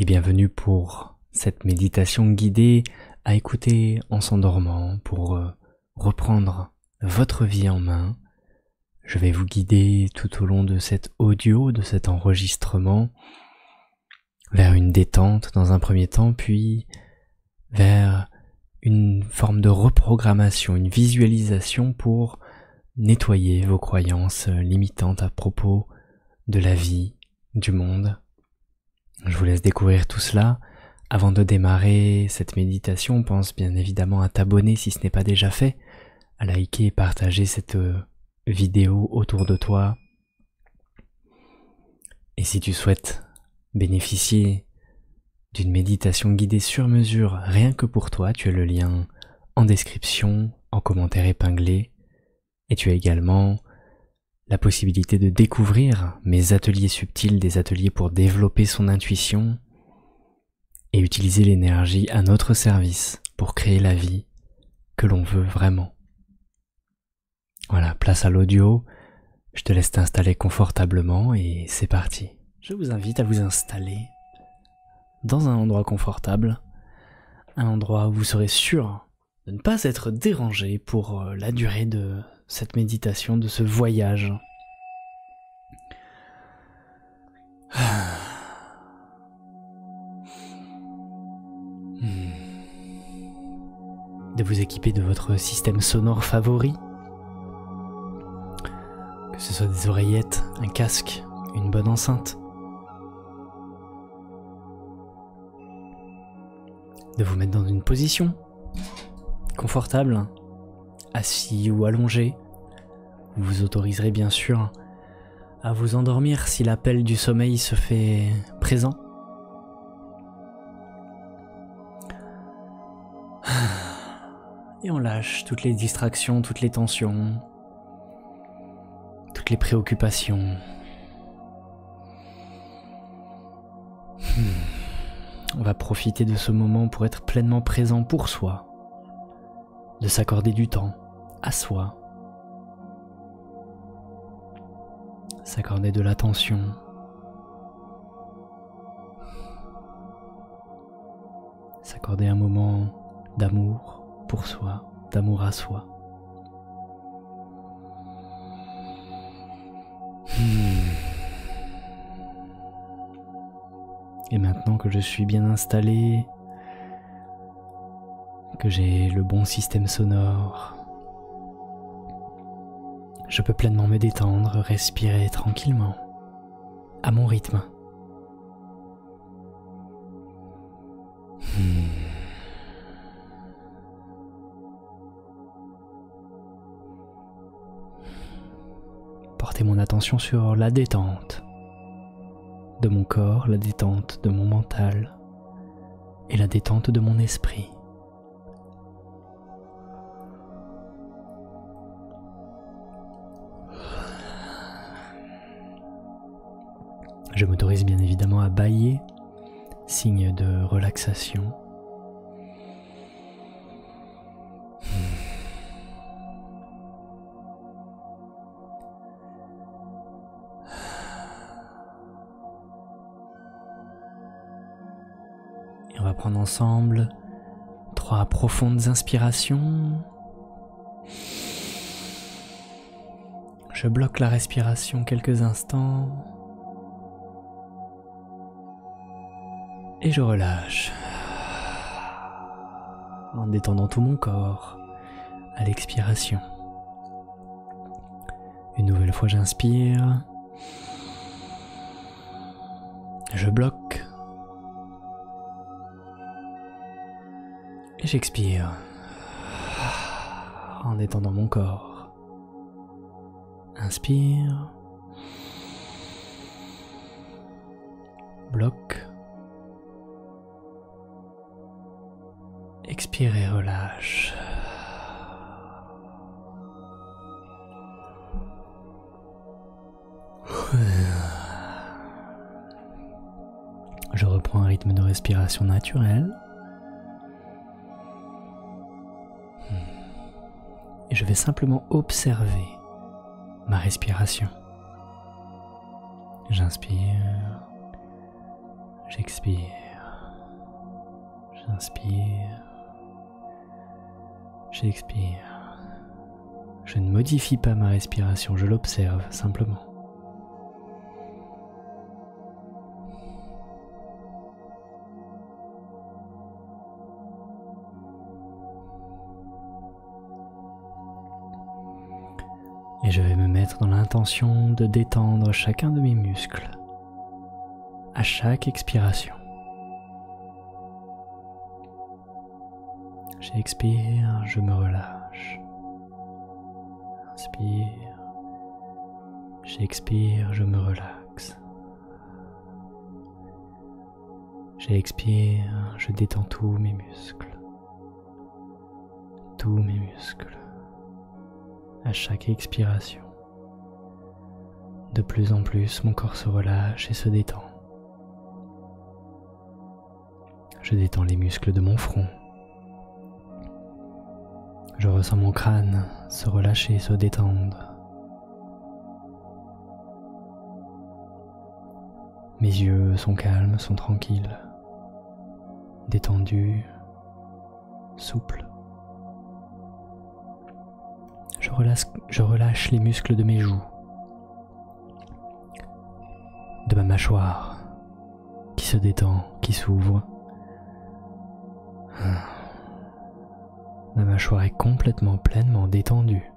et bienvenue pour cette méditation guidée à écouter en s'endormant pour reprendre votre vie en main. Je vais vous guider tout au long de cet audio, de cet enregistrement, vers une détente dans un premier temps, puis vers une forme de reprogrammation, une visualisation pour nettoyer vos croyances limitantes à propos de la vie, du monde. Je vous laisse découvrir tout cela. Avant de démarrer cette méditation, pense bien évidemment à t'abonner si ce n'est pas déjà fait, à liker et partager cette vidéo autour de toi. Et si tu souhaites bénéficier d'une méditation guidée sur mesure rien que pour toi, tu as le lien en description, en commentaire épinglé, et tu as également la possibilité de découvrir mes ateliers subtils, des ateliers pour développer son intuition et utiliser l'énergie à notre service pour créer la vie que l'on veut vraiment. Voilà, place à l'audio, je te laisse t'installer confortablement et c'est parti. Je vous invite à vous installer dans un endroit confortable, un endroit où vous serez sûr de ne pas être dérangé pour la durée de cette méditation, de ce voyage. De vous équiper de votre système sonore favori, que ce soit des oreillettes, un casque, une bonne enceinte. De vous mettre dans une position confortable, assis ou allongé. Vous vous autoriserez bien sûr à vous endormir si l'appel du sommeil se fait présent. Et on lâche toutes les distractions, toutes les tensions, toutes les préoccupations. On va profiter de ce moment pour être pleinement présent pour soi, de s'accorder du temps à soi, s'accorder de l'attention, s'accorder un moment d'amour pour soi, d'amour à soi. Et maintenant que je suis bien installé, que j'ai le bon système sonore, je peux pleinement me détendre, respirer tranquillement, à mon rythme. Porter mon attention sur la détente de mon corps, la détente de mon mental et la détente de mon esprit. Je m'autorise bien évidemment à bâiller, signe de relaxation. Et on va prendre ensemble 3 profondes inspirations. Je bloque la respiration quelques instants. Et je relâche en détendant tout mon corps à l'expiration. Une nouvelle fois j'inspire, je bloque et j'expire en détendant mon corps. Inspire, bloque. Expire et relâche. Je reprends un rythme de respiration naturel. Et je vais simplement observer ma respiration. J'inspire, j'expire. J'inspire. J'expire. Je ne modifie pas ma respiration, je l'observe simplement. Et je vais me mettre dans l'intention de détendre chacun de mes muscles à chaque expiration. J'expire, je me relâche. Inspire, j'expire, je me relaxe. J'expire, je détends tous mes muscles. Tous mes muscles. À chaque expiration. De plus en plus, mon corps se relâche et se détend. Je détends les muscles de mon front. Je ressens mon crâne se relâcher, se détendre. Mes yeux sont calmes, sont tranquilles, détendus, souples. Je relâche les muscles de mes joues, de ma mâchoire qui se détend, qui s'ouvre. Ma mâchoire est complètement, pleinement détendue.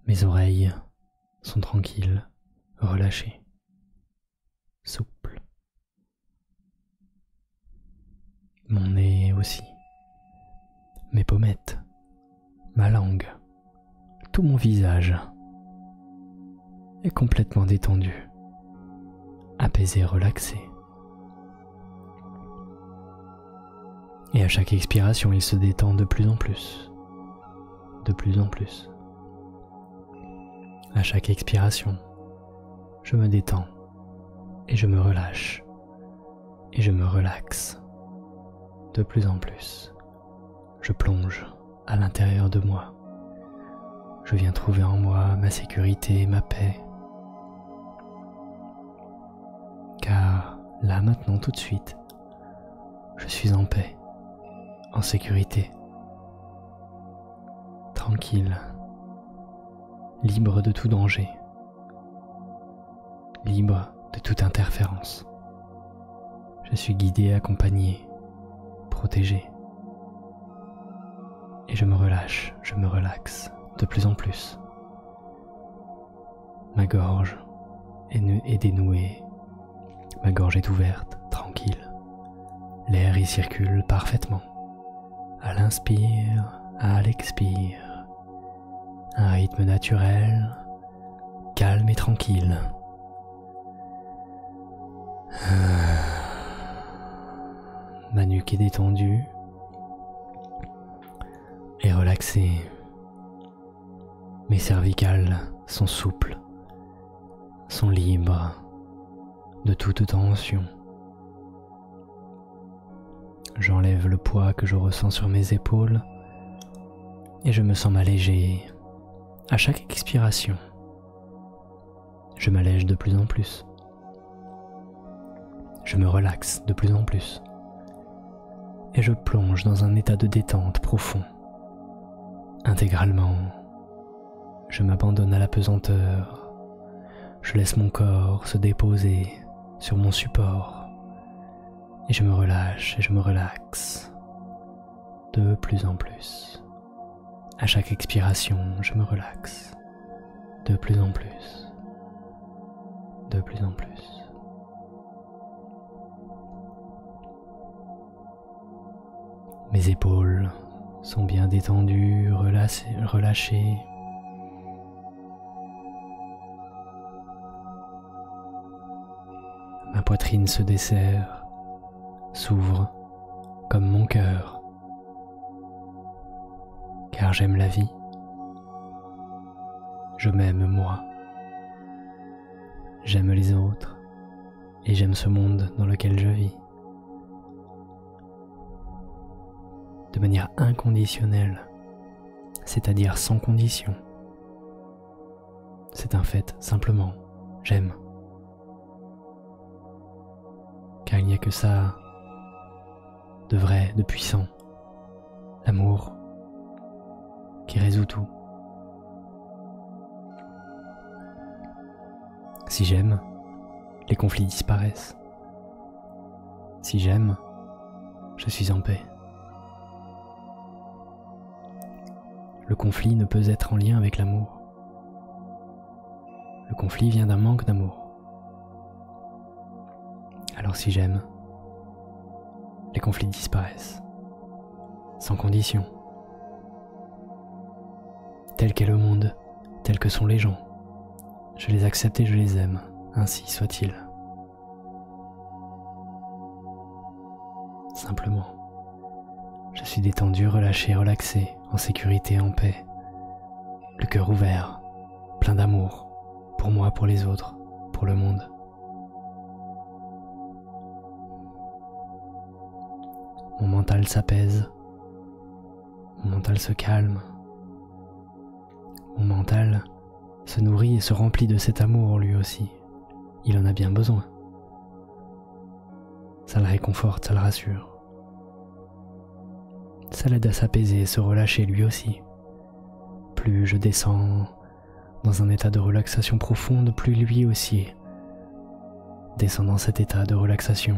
Mes oreilles sont tranquilles, relâchées, souples. Mon nez aussi, mes pommettes, ma langue, tout mon visage est complètement détendu, apaisé, relaxé. Et à chaque expiration, il se détend de plus en plus, de plus en plus. À chaque expiration, je me détends et je me relâche et je me relaxe de plus en plus. Je plonge à l'intérieur de moi. Je viens trouver en moi ma sécurité, ma paix. Car là, maintenant, tout de suite, je suis en paix, en sécurité, tranquille, libre de tout danger, libre de toute interférence. Je suis guidé, accompagné, protégé. Et je me relâche, je me relaxe de plus en plus. Ma gorge est dénouée, ma gorge est ouverte, tranquille. L'air y circule parfaitement. À l'inspire, à l'expire. Un rythme naturel, calme et tranquille. Ma nuque est détendue et relaxée. Mes cervicales sont souples, sont libres de toute tension. J'enlève le poids que je ressens sur mes épaules et je me sens m'alléger à chaque expiration. Je m'allège de plus en plus. Je me relaxe de plus en plus. Et je plonge dans un état de détente profond. Intégralement, je m'abandonne à la pesanteur. Je laisse mon corps se déposer sur mon support. Et je me relâche et je me relaxe de plus en plus. À chaque expiration, je me relaxe de plus en plus. De plus en plus. Mes épaules sont bien détendues, relâchées. Ma poitrine se desserre, s'ouvre comme mon cœur, car j'aime la vie. Je m'aime moi. J'aime les autres et j'aime ce monde dans lequel je vis. De manière inconditionnelle, c'est-à-dire sans condition. C'est un fait, simplement, j'aime. car il n'y a que ça de vrai, de puissant, l'amour qui résout tout. Si j'aime, les conflits disparaissent. Si j'aime, je suis en paix. Le conflit ne peut être en lien avec l'amour. Le conflit vient d'un manque d'amour. Alors si j'aime, les conflits disparaissent, sans condition. Tel qu'est le monde, tel que sont les gens, je les accepte et je les aime, ainsi soit-il. Simplement, je suis détendu, relâché, relaxé, en sécurité, en paix, le cœur ouvert, plein d'amour, pour moi, pour les autres, pour le monde. Mon mental s'apaise, mon mental se calme, mon mental se nourrit et se remplit de cet amour lui aussi. Il en a bien besoin. Ça le réconforte, ça le rassure. Ça l'aide à s'apaiser et se relâcher lui aussi. Plus je descends dans un état de relaxation profonde, plus lui aussi descend dans cet état de relaxation.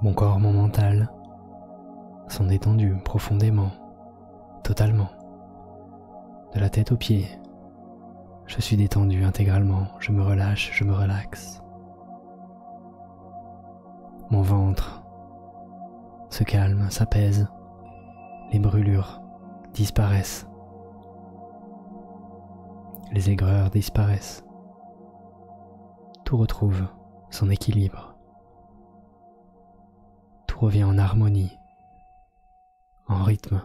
Mon corps, mon mental sont détendus profondément, totalement, de la tête aux pieds. Je suis détendu intégralement, je me relâche, je me relaxe. Mon ventre se calme, s'apaise, les brûlures disparaissent, les aigreurs disparaissent, tout retrouve son équilibre, tout revient en harmonie, en rythme.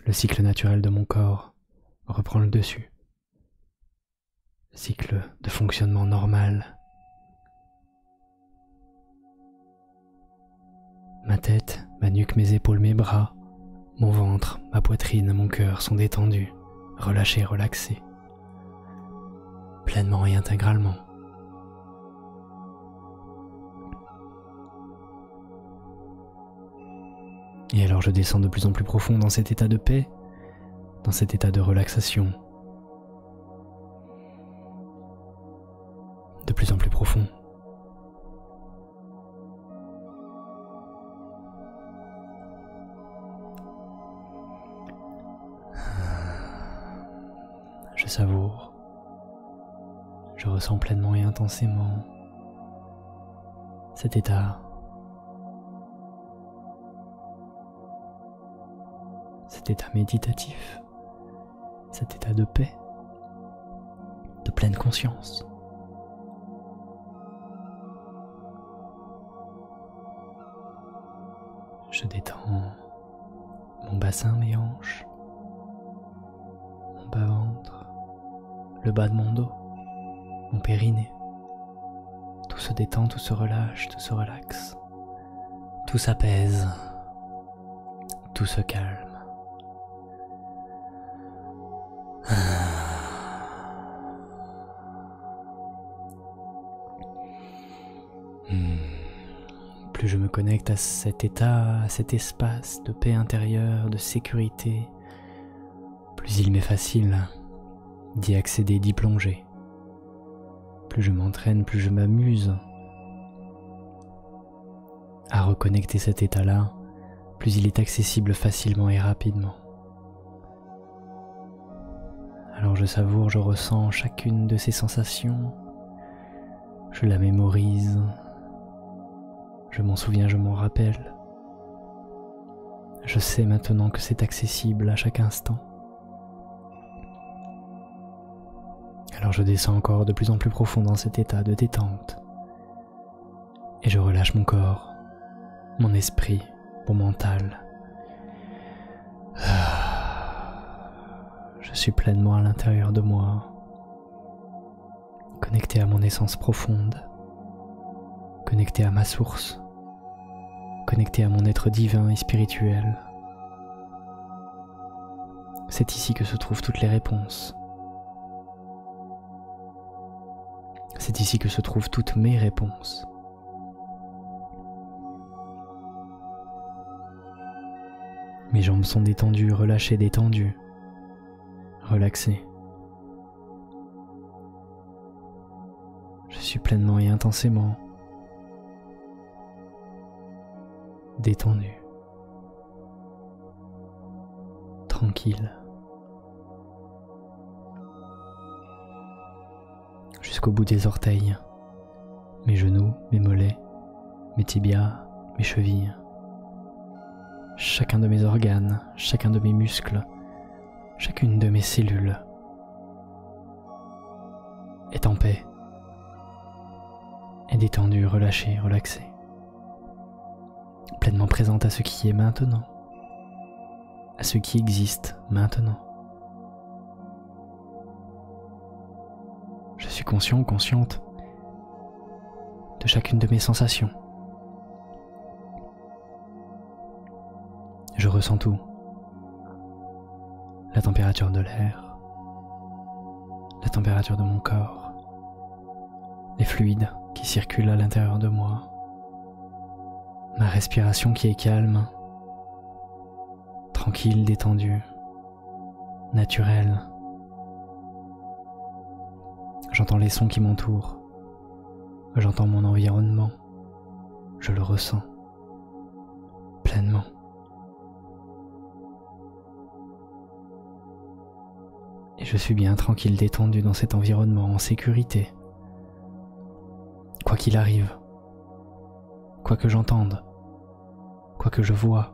Le cycle naturel de mon corps reprend le dessus, cycle de fonctionnement normal. Ma tête, ma nuque, mes épaules, mes bras, mon ventre, ma poitrine, mon cœur sont détendus, relâchés, relaxés, pleinement et intégralement. Et alors je descends de plus en plus profond dans cet état de paix, dans cet état de relaxation, de plus en plus profond. Je savoure, je ressens pleinement et intensément cet état, méditatif, cet état de paix, de pleine conscience. Je détends mon bassin, mes hanches, mon bas-ventre, le bas de mon dos, mon périnée. Tout se détend, tout se relâche, tout se relaxe. Tout s'apaise, tout se calme. Plus je me connecte à cet état, à cet espace de paix intérieure, de sécurité, plus il m'est facile d'y accéder, d'y plonger. Plus je m'entraîne, plus je m'amuse à reconnecter cet état-là, plus il est accessible facilement et rapidement. Alors je savoure, je ressens chacune de ces sensations, je la mémorise, je m'en souviens, je m'en rappelle. Je sais maintenant que c'est accessible à chaque instant. Alors je descends encore de plus en plus profond dans cet état de détente et je relâche mon corps, mon esprit, mon mental. Je suis pleinement à l'intérieur de moi, connecté à mon essence profonde, connecté à ma source, connecté à mon être divin et spirituel. C'est ici que se trouvent toutes les réponses. C'est ici que se trouvent toutes mes réponses. Mes jambes sont détendues, relâchées, détendues, relaxées. Je suis pleinement et intensément détendu, tranquille, jusqu'au bout des orteils, mes genoux, mes mollets, mes tibias, mes chevilles. Chacun de mes organes, chacun de mes muscles, chacune de mes cellules est en paix, est détendue, relâchée, relaxée, pleinement présente à ce qui est maintenant, à ce qui existe maintenant. Je suis conscient ou consciente de chacune de mes sensations. Je ressens tout. La température de l'air, la température de mon corps, les fluides qui circulent à l'intérieur de moi, ma respiration qui est calme, tranquille, détendue, naturelle. J'entends les sons qui m'entourent, j'entends mon environnement, je le ressens pleinement. Et je suis bien tranquille, détendu dans cet environnement, en sécurité. Quoi qu'il arrive, quoi que j'entende, quoi que je vois,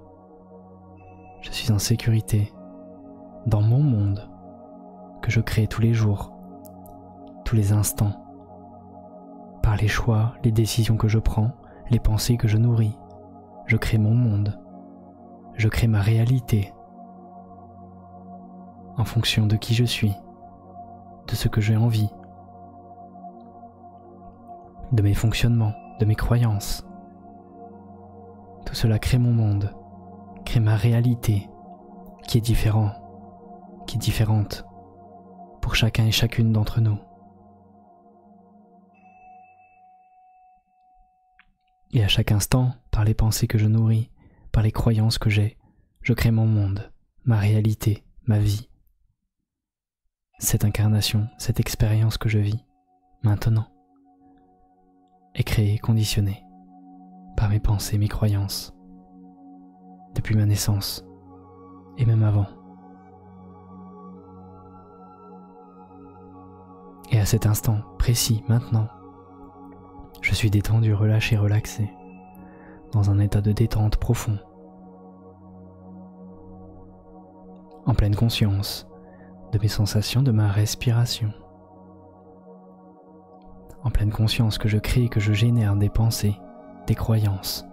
je suis en sécurité dans mon monde que je crée tous les jours, tous les instants, par les choix, les décisions que je prends, les pensées que je nourris. Je crée mon monde, je crée ma réalité en fonction de qui je suis, de ce que j'ai envie, de mes fonctionnements, de mes croyances. Tout cela crée mon monde, crée ma réalité, qui est différent, qui est différente pour chacun et chacune d'entre nous. Et à chaque instant, par les pensées que je nourris, par les croyances que j'ai, je crée mon monde, ma réalité, ma vie. Cette incarnation, cette expérience que je vis, maintenant, est créée, conditionnée par mes pensées, mes croyances, depuis ma naissance, et même avant. Et à cet instant précis, maintenant, je suis détendu, relâché, relaxé, dans un état de détente profond, en pleine conscience de mes sensations, de ma respiration, en pleine conscience que je crée, que je génère des pensées, des croyances,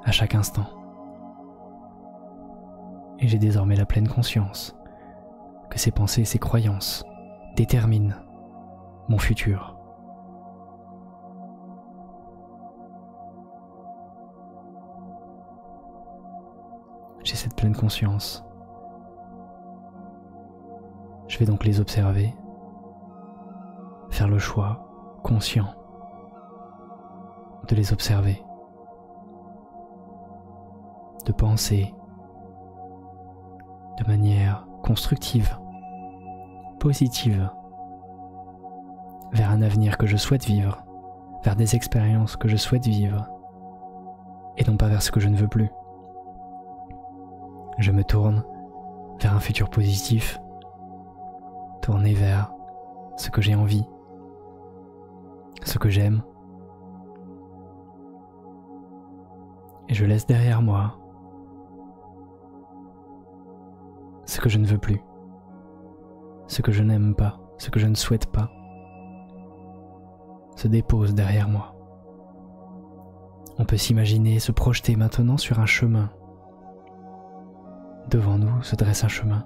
à chaque instant. Et j'ai désormais la pleine conscience que ces pensées, ces croyances déterminent mon futur. J'ai cette pleine conscience. Je vais donc les observer, faire le choix conscient de les observer, de penser de manière constructive, positive, vers un avenir que je souhaite vivre, vers des expériences que je souhaite vivre, et non pas vers ce que je ne veux plus. Je me tourne vers un futur positif, tourné vers ce que j'ai envie, ce que j'aime, et je laisse derrière moi ce que je ne veux plus, ce que je n'aime pas, ce que je ne souhaite pas, se dépose derrière moi. On peut s'imaginer, se projeter maintenant sur un chemin. Devant nous se dresse un chemin.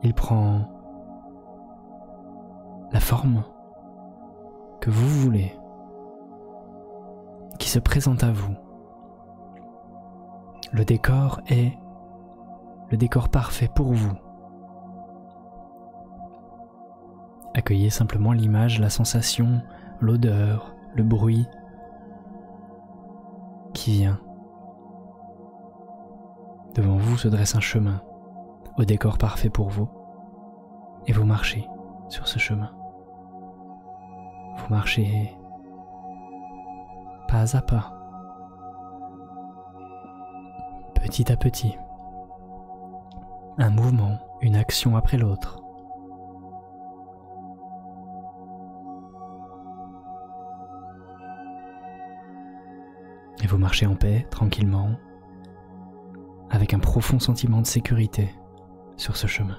Il prend la forme que vous voulez, qui se présente à vous. Le décor est le décor parfait pour vous. Accueillez simplement l'image, la sensation, l'odeur, le bruit qui vient. Devant vous se dresse un chemin, au décor parfait pour vous, et vous marchez sur ce chemin. Vous marchez pas à pas, petit à petit, un mouvement, une action après l'autre. Et vous marchez en paix, tranquillement, avec un profond sentiment de sécurité sur ce chemin.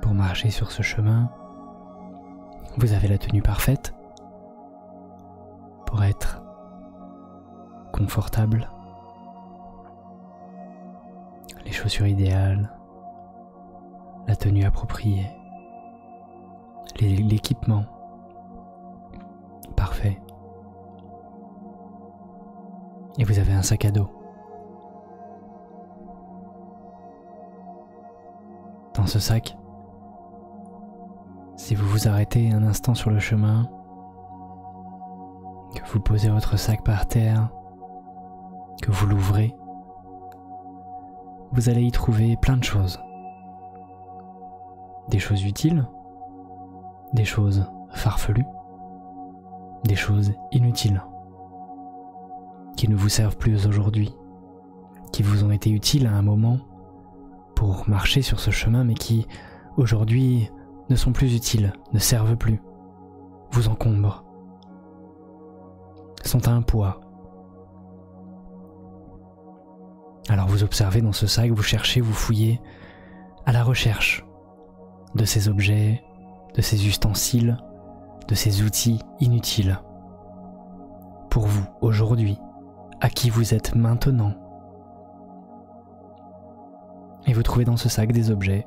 Pour marcher sur ce chemin, vous avez la tenue parfaite pour être confortable, les chaussures idéales, la tenue appropriée, l'équipement parfait. Et vous avez un sac à dos. Dans ce sac, si vous vous arrêtez un instant sur le chemin, que vous posez votre sac par terre, que vous l'ouvrez, vous allez y trouver plein de choses. Des choses utiles, des choses farfelues, des choses inutiles, qui ne vous servent plus aujourd'hui, qui vous ont été utiles à un moment pour marcher sur ce chemin, mais qui, aujourd'hui, ne sont plus utiles, ne servent plus, vous encombrent, sont un poids. Alors vous observez dans ce sac, vous cherchez, vous fouillez à la recherche de ces objets, de ces ustensiles, de ces outils inutiles. Pour vous, aujourd'hui, à qui vous êtes maintenant. Et vous trouvez dans ce sac des objets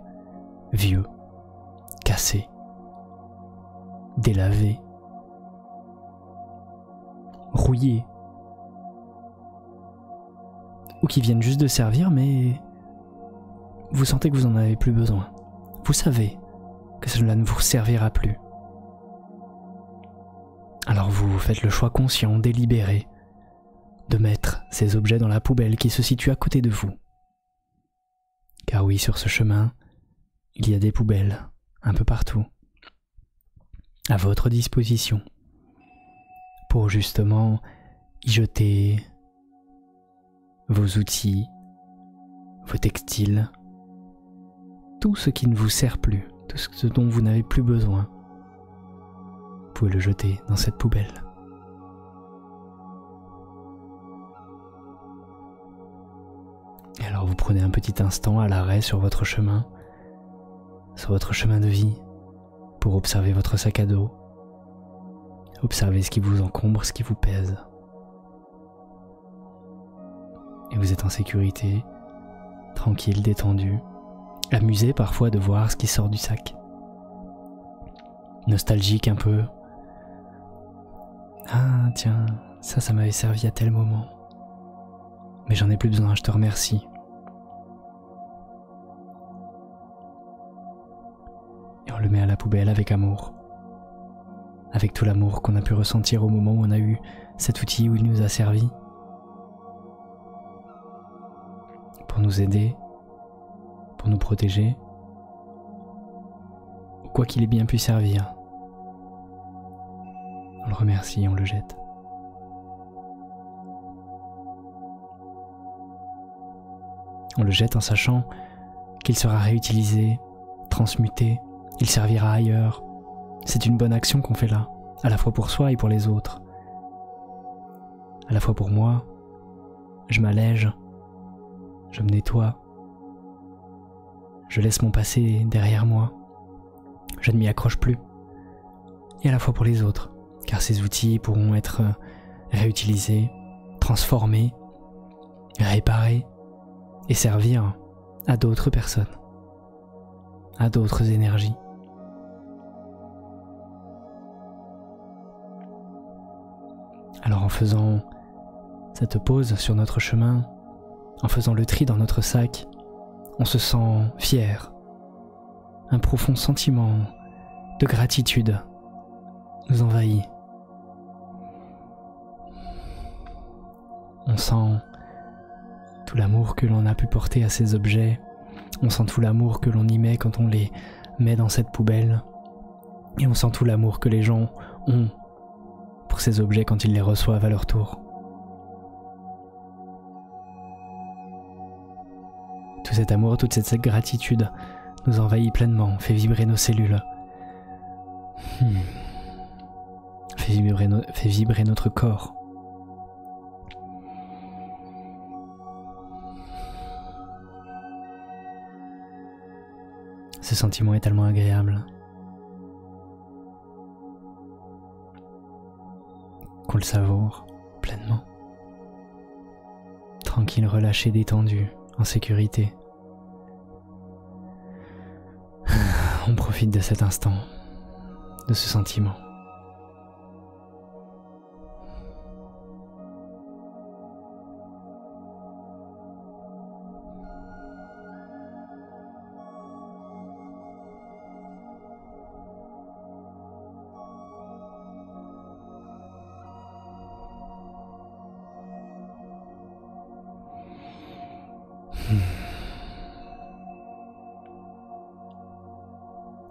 vieux, cassés, délavés, rouillés, ou qui viennent juste de servir, mais vous sentez que vous n'en avez plus besoin. Vous savez que cela ne vous servira plus. Alors vous faites le choix conscient, délibéré, de mettre ces objets dans la poubelle qui se situe à côté de vous. Car oui, sur ce chemin, il y a des poubelles un peu partout, à votre disposition, pour justement y jeter vos outils, vos textiles, tout ce qui ne vous sert plus, tout ce dont vous n'avez plus besoin. Vous pouvez le jeter dans cette poubelle. Et alors vous prenez un petit instant à l'arrêt sur votre chemin de vie, pour observer votre sac à dos, observer ce qui vous encombre, ce qui vous pèse. Et vous êtes en sécurité, tranquille, détendu, amusé parfois de voir ce qui sort du sac. Nostalgique un peu. Ah tiens, ça m'avait servi à tel moment. Mais j'en ai plus besoin, je te remercie. Et on le met à la poubelle avec amour. Avec tout l'amour qu'on a pu ressentir au moment où on a eu cet outil, où il nous a servi. Pour nous aider, pour nous protéger, quoi qu'il ait bien pu servir. On le remercie, on le jette. On le jette en sachant qu'il sera réutilisé, transmuté, il servira ailleurs. C'est une bonne action qu'on fait là, à la fois pour soi et pour les autres. À la fois pour moi, je m'allège, je me nettoie, je laisse mon passé derrière moi, je ne m'y accroche plus. Et à la fois pour les autres, car ces outils pourront être réutilisés, transformés, réparés, et servir à d'autres personnes, à d'autres énergies. Alors en faisant cette pause sur notre chemin, en faisant le tri dans notre sac, on se sent fier. Un profond sentiment de gratitude nous envahit. On sent tout l'amour que l'on a pu porter à ces objets. On sent tout l'amour que l'on y met quand on les met dans cette poubelle. Et on sent tout l'amour que les gens ont pour ces objets quand ils les reçoivent à leur tour. Tout cet amour, toute cette gratitude nous envahit pleinement, fait vibrer nos cellules. Fait vibrer notre corps. Ce sentiment est tellement agréable qu'on le savoure pleinement. Tranquille, relâché, détendu, en sécurité. On profite de cet instant, de ce sentiment.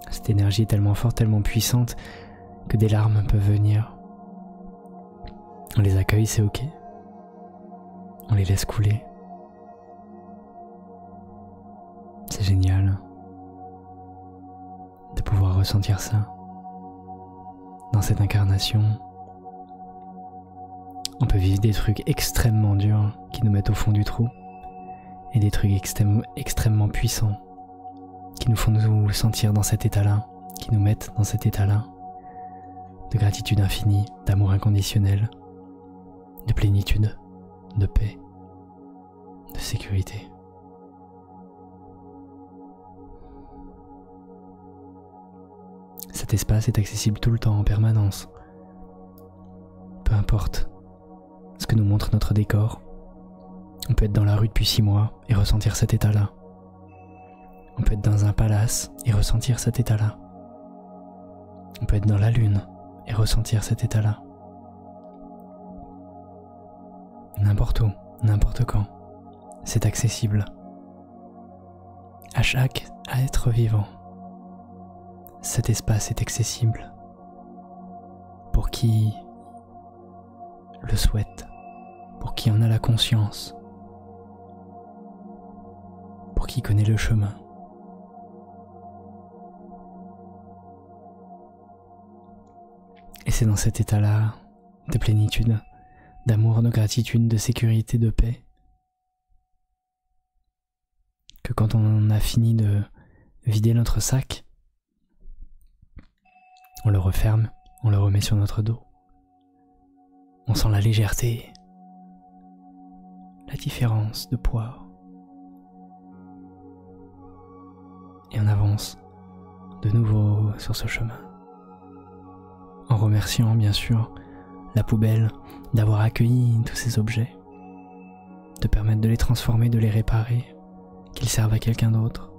Cette énergie est tellement forte, tellement puissante que des larmes peuvent venir. On les accueille, c'est ok. On les laisse couler. C'est génial de pouvoir ressentir ça dans cette incarnation. On peut vivre des trucs extrêmement durs qui nous mettent au fond du trou et des trucs extrêmement puissants qui nous font nous sentir dans cet état-là, qui nous mettent dans cet état-là de gratitude infinie, d'amour inconditionnel, de plénitude, de paix, de sécurité. Cet espace est accessible tout le temps, en permanence. Peu importe ce que nous montre notre décor, on peut être dans la rue depuis 6 mois et ressentir cet état-là. On peut être dans un palace et ressentir cet état-là. On peut être dans la lune et ressentir cet état-là. N'importe où, n'importe quand, c'est accessible. À chaque être vivant, cet espace est accessible. Pour qui le souhaite, pour qui en a la conscience, pour qui connaît le chemin. Et c'est dans cet état-là de plénitude, d'amour, de gratitude, de sécurité, de paix, que quand on a fini de vider notre sac, on le referme, on le remet sur notre dos. On sent la légèreté, la différence de poids. Et on avance de nouveau sur ce chemin. En remerciant bien sûr la poubelle d'avoir accueilli tous ces objets, de permettre de les transformer, de les réparer, qu'ils servent à quelqu'un d'autre.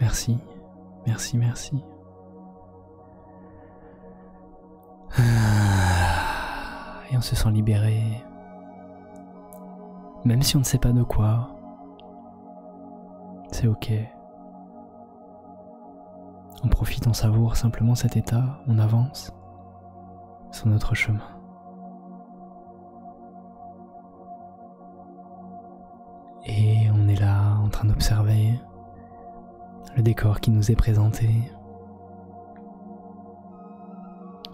Merci, merci, merci. Et on se sent libéré, même si on ne sait pas de quoi, c'est ok. On profite, on savoure simplement cet état, on avance sur notre chemin. Et on est là en train d'observer le décor qui nous est présenté.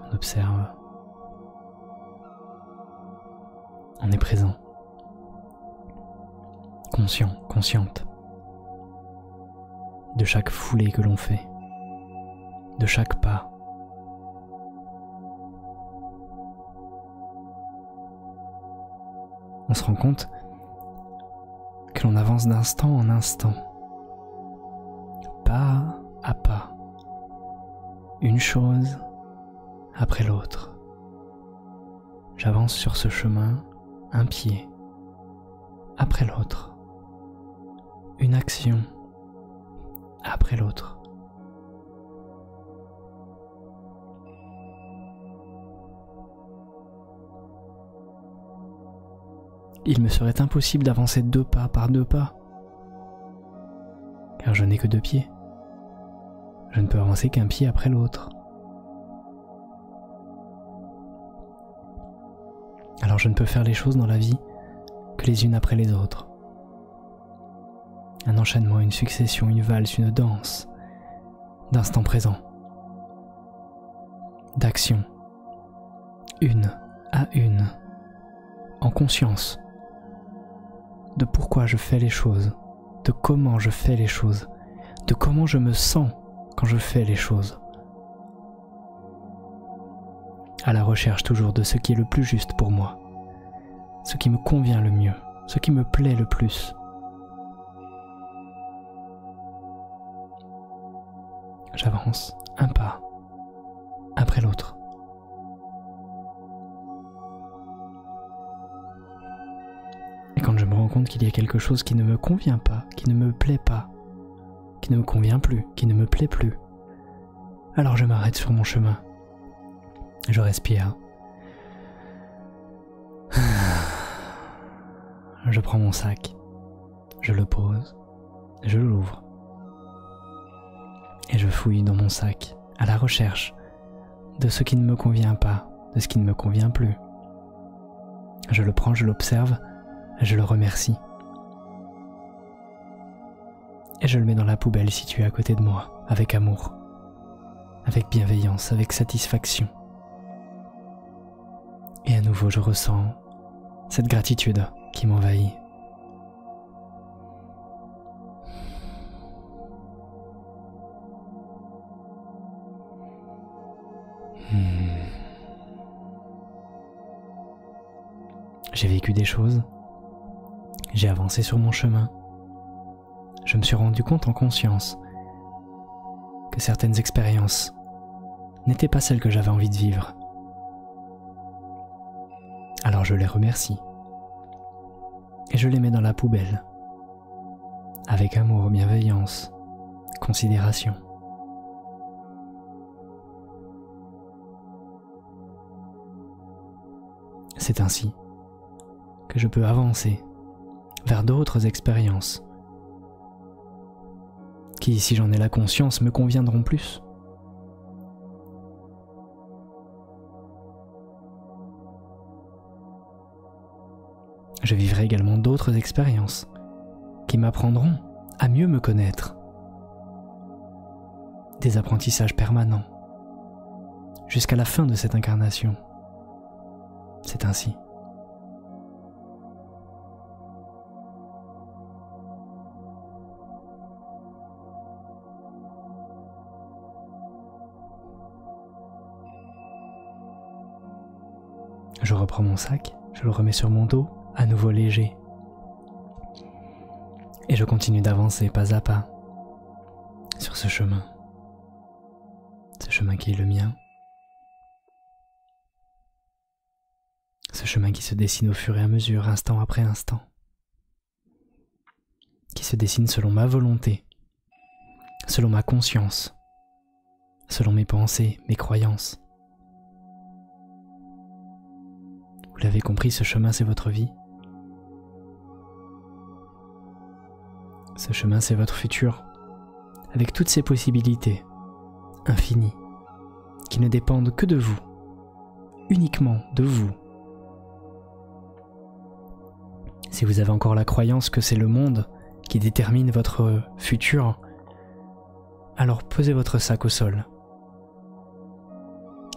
On observe. On est présent. Conscient, consciente de chaque foulée que l'on fait, de chaque pas. On se rend compte que l'on avance d'instant en instant, pas à pas, une chose après l'autre. J'avance sur ce chemin, un pied après l'autre, une action après l'autre. Il me serait impossible d'avancer 2 pas par 2 pas, car je n'ai que 2 pieds. Je ne peux avancer qu'un pied après l'autre. Alors je ne peux faire les choses dans la vie que les unes après les autres. Un enchaînement, une succession, une valse, une danse, d'instant présent, d'action, une à une, en conscience, de pourquoi je fais les choses, de comment je fais les choses, de comment je me sens quand je fais les choses. À la recherche toujours de ce qui est le plus juste pour moi, ce qui me convient le mieux, ce qui me plaît le plus. J'avance un pas après l'autre. Et quand je me rends compte qu'il y a quelque chose qui ne me convient pas, qui ne me plaît pas, qui ne me convient plus, qui ne me plaît plus, alors je m'arrête sur mon chemin. Je respire. Je prends mon sac, je le pose, je l'ouvre. Et je fouille dans mon sac à la recherche de ce qui ne me convient pas, de ce qui ne me convient plus. Je le prends, je l'observe, je le remercie. Et je le mets dans la poubelle située à côté de moi, avec amour, avec bienveillance, avec satisfaction. Et à nouveau, je ressens cette gratitude qui m'envahit. J'ai vécu des choses, j'ai avancé sur mon chemin. Je me suis rendu compte en conscience que certaines expériences n'étaient pas celles que j'avais envie de vivre. Alors je les remercie et je les mets dans la poubelle, avec amour, bienveillance, considération. C'est ainsi que je peux avancer vers d'autres expériences qui, si j'en ai la conscience, me conviendront plus. Je vivrai également d'autres expériences qui m'apprendront à mieux me connaître. Des apprentissages permanents jusqu'à la fin de cette incarnation. C'est ainsi. Je reprends mon sac, je le remets sur mon dos, à nouveau léger. Et je continue d'avancer pas à pas sur ce chemin qui est le mien. Ce chemin qui se dessine au fur et à mesure, instant après instant. Qui se dessine selon ma volonté, selon ma conscience, selon mes pensées, mes croyances. Vous l'avez compris, ce chemin, c'est votre vie. Ce chemin, c'est votre futur, avec toutes ses possibilités, infinies, qui ne dépendent que de vous, uniquement de vous. Si vous avez encore la croyance que c'est le monde qui détermine votre futur, alors posez votre sac au sol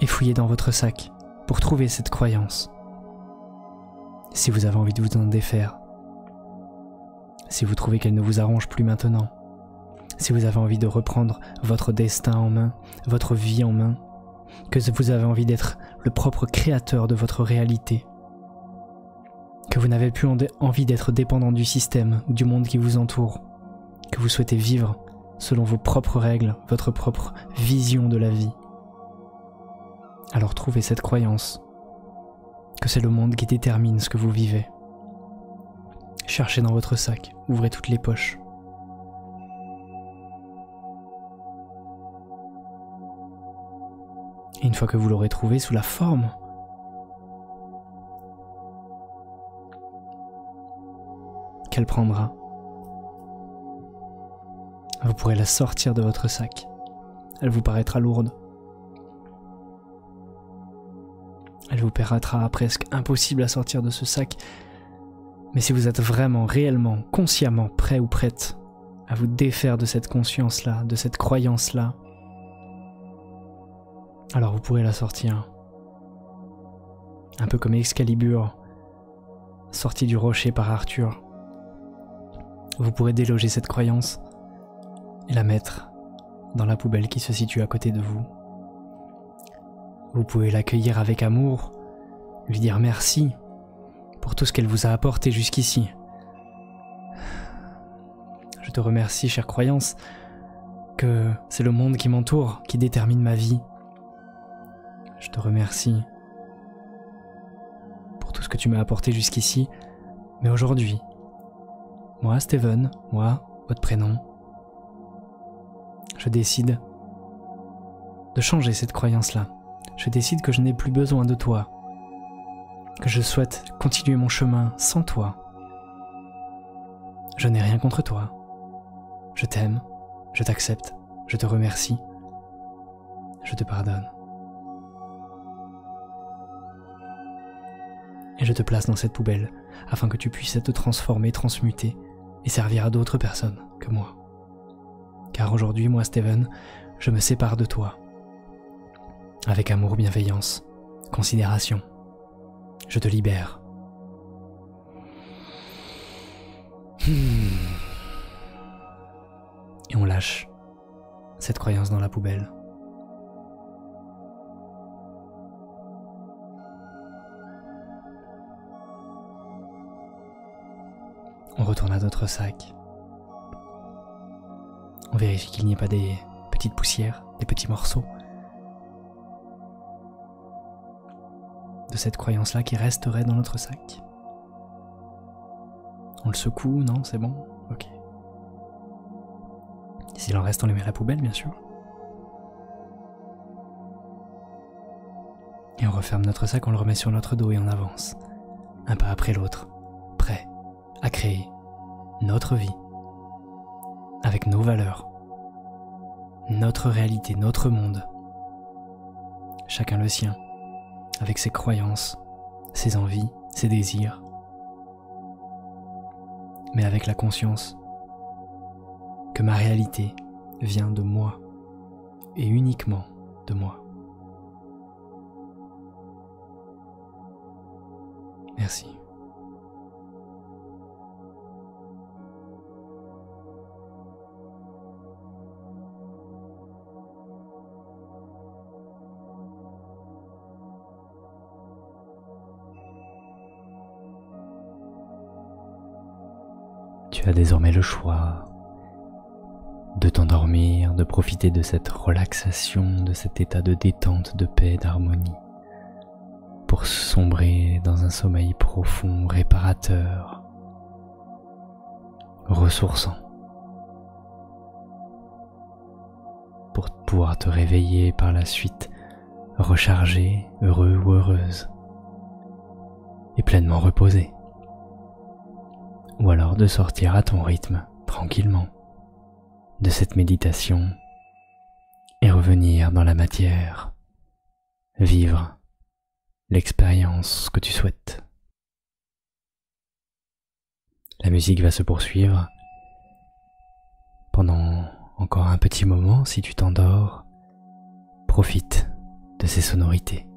et fouillez dans votre sac pour trouver cette croyance. Si vous avez envie de vous en défaire, si vous trouvez qu'elle ne vous arrange plus maintenant, si vous avez envie de reprendre votre destin en main, votre vie en main, que vous avez envie d'être le propre créateur de votre réalité, que vous n'avez plus envie d'être dépendant du système ou du monde qui vous entoure, que vous souhaitez vivre selon vos propres règles, votre propre vision de la vie. Alors trouvez cette croyance que c'est le monde qui détermine ce que vous vivez. Cherchez dans votre sac, ouvrez toutes les poches. Et une fois que vous l'aurez trouvé sous la forme qu'elle prendra, vous pourrez la sortir de votre sac. Elle vous paraîtra lourde. Elle vous paraîtra presque impossible à sortir de ce sac. Mais si vous êtes vraiment, réellement, consciemment prêt ou prête à vous défaire de cette conscience-là, de cette croyance-là, alors vous pourrez la sortir. Un peu comme Excalibur, sorti du rocher par Arthur. Vous pourrez déloger cette croyance et la mettre dans la poubelle qui se situe à côté de vous. Vous pouvez l'accueillir avec amour, lui dire merci pour tout ce qu'elle vous a apporté jusqu'ici. Je te remercie, chère croyance, que c'est le monde qui m'entoure qui détermine ma vie. Je te remercie pour tout ce que tu m'as apporté jusqu'ici, mais aujourd'hui, moi, Steven, moi, votre prénom, je décide de changer cette croyance-là. Je décide que je n'ai plus besoin de toi, que je souhaite continuer mon chemin sans toi. Je n'ai rien contre toi. Je t'aime, je t'accepte, je te remercie, je te pardonne. Et je te place dans cette poubelle afin que tu puisses te transformer, transmuter et servir à d'autres personnes que moi. Car aujourd'hui, moi, Steven, je me sépare de toi. Avec amour, bienveillance, considération. Je te libère. Et on lâche cette croyance dans la poubelle. On retourne à notre sac. On vérifie qu'il n'y ait pas des petites poussières, des petits morceaux de cette croyance-là qui resterait dans notre sac. On le secoue, non, c'est bon? Ok. Et s'il en reste, on les met à la poubelle, bien sûr. Et on referme notre sac, on le remet sur notre dos et on avance, un pas après l'autre, prêt à créer notre vie, avec nos valeurs, notre réalité, notre monde, chacun le sien, avec ses croyances, ses envies, ses désirs, mais avec la conscience que ma réalité vient de moi et uniquement de moi. Merci. Tu as désormais le choix de t'endormir, de profiter de cette relaxation, de cet état de détente, de paix, d'harmonie, pour sombrer dans un sommeil profond, réparateur, ressourçant, pour pouvoir te réveiller par la suite, rechargé, heureux ou heureuse, et pleinement reposé. Ou alors de sortir à ton rythme, tranquillement, de cette méditation et revenir dans la matière, vivre l'expérience que tu souhaites. La musique va se poursuivre pendant encore un petit moment. Si tu t'endors, profite de ces sonorités.